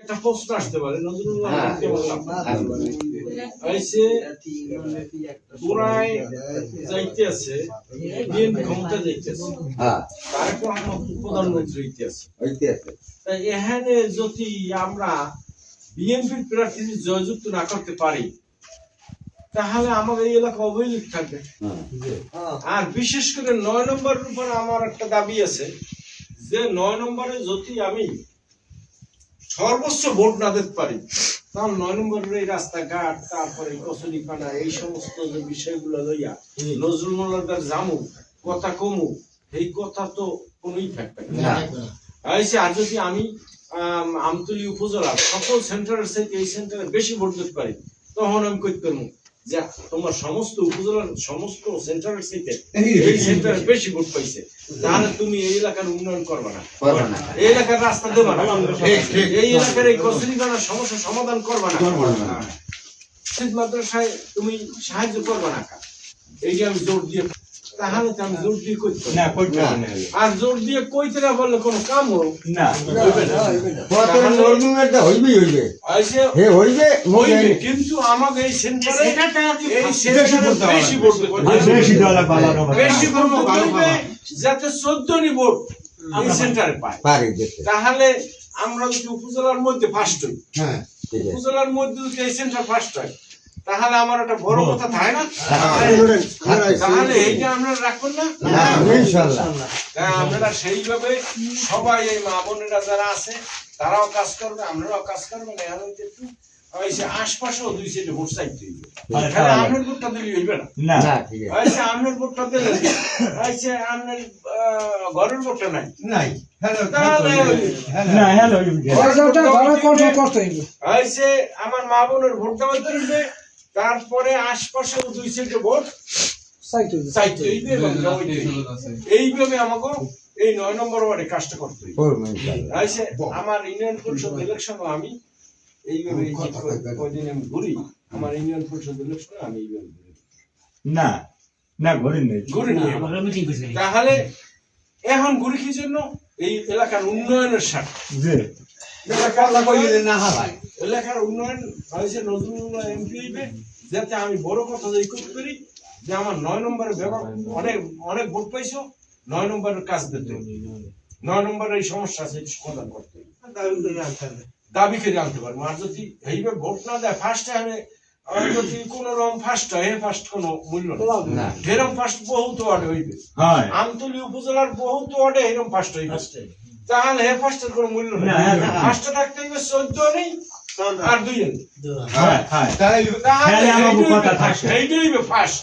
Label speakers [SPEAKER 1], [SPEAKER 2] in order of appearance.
[SPEAKER 1] একটা প্রশ্ন আসতে পারে নজরুল্লাহ আইসে পুরাই যাইতে আছে বিএনপি ক্ষমতা যাইতে আছে তারেক রহমান প্রধানমন্ত্রী হইতে আছে তাই এখানে যদি আমরা বিএনপির প্রার্থী জয়যুক্ত না করতে পারি তাহলে আমাদের এই এলাকা অবহেলিত থাকবে। আর বিশেষ করে ৯ নম্বরের উপর আমার একটা দাবি আছে যে ৯ নম্বরে যদি আমি সর্বোচ্চ ভোট না দিতে পারি তাহলে ৯ নম্বরের এই রাস্তাঘাট তারপরে কচুরিপানা এই সমস্ত যে বিষয়গুলো লইয়া নজরুল মোল্লার জামু কথা কমু এই কথা তো কোনোই থাকবে না। আর যদি আমি আমতলী উপজেলার সকল সেন্টারের সাথে এই সেন্টারে বেশি ভোট দিতে পারি তখন আমি করতে পারবো যে তোমার সমস্ত উপজেলার সমস্ত সেন্টারের সাথে এই সেন্টারে বেশি ভোট পাইছে তাহলে তুমি এই এলাকার উন্নয়ন করবে না, এই এলাকার রাস্তা দেবে না, এই এলাকার এই কচুরিপানার সমস্যা সমাধান করবে না, মাদ্রাসায় তুমি সাহায্য করবে না। এই যে আমি জোর দিয়ে তাহলে তো আমি জোর দিয়ে করতে না, আর জোর দিয়ে কইতে না বললে কোনো কাম হোক না, কিন্তু আমাকে এই সেন্টারে বেশি ভোট যাতে 14টি ভোট এই সেন্টারে পায় তাহলে আমরা যদি উপজেলার মধ্যে ফার্স্ট হই, উপজেলার মধ্যে যদি এই সেন্টার ফার্স্ট হয় তাহলে আমার একটা বড় কথা থাকে না, তাহলে এইটা আপনারা রাখবেন না ইনশাআল্লাহ। আপনারা সেইভাবে সবাই এই মা বোনেরা যারা আছে তারাও কাজ করবে, আপনারাও কাজ করবেন। এখন একটু আশপাশেও 2 সাইডে ভোট চাইতে হইবে, আপনার ভোটটা দিলে হইবে না, আপনার ভোটটা দিলে আপনার ঘরের ভোটটা নাই আমার মা বোনের ভোট দেওয়া হইবে, তারপরে আশপাশেও 2 সাইডে ভোট চাইতে হইবে এবং এইভাবে আমাকে এই ৯ নম্বর ওয়ার্ডে কাজটা করতে হইবে। আমার ইউনিয়ন পরিষদ ইলেকশন আমি এইভাবে কয়দিন আমি ঘুরি, আমার ইউনিয়ন পরিষদ ইলেকশন আমি এইভাবে ঘুরি তাহলে এখন ঘুরি কি জন্য এই এলাকার উন্নয়নের স্বার্থে, এলাকার উন্নয়ন হয়েছে নজরুল্লাহ এমপি হইবে যাতে আমি বড় কথা যে করতে পারি যে আমার ৯ নম্বরের ব্যাপার অনেক ভোট পাইছো, ৯ নম্বরের কাজ দিতে ৯ নম্বরের এই সমস্যা আছে সমাধান করতে দাবি করে আনতে পারবো। আর যদি এইভাবে ভোট না দেয় ফার্স্ট যদি কোন রকম ফার্স্ট হয় ফার্স্ট কোনো মূল্য না, এরকম ফার্স্ট বহুত ওয়ার্ডে হইবে, আমতলী উপজেলার বহুত ওয়ার্ডে এরকম ফার্স্ট হইবে তাহলে হে ফার্স্টের কোনো মূল্য নেই, ফার্স্টে থাকতে হইবে 14 নেই আর 2 নেই, তাহলে এইটাই হইবে ফার্স্ট।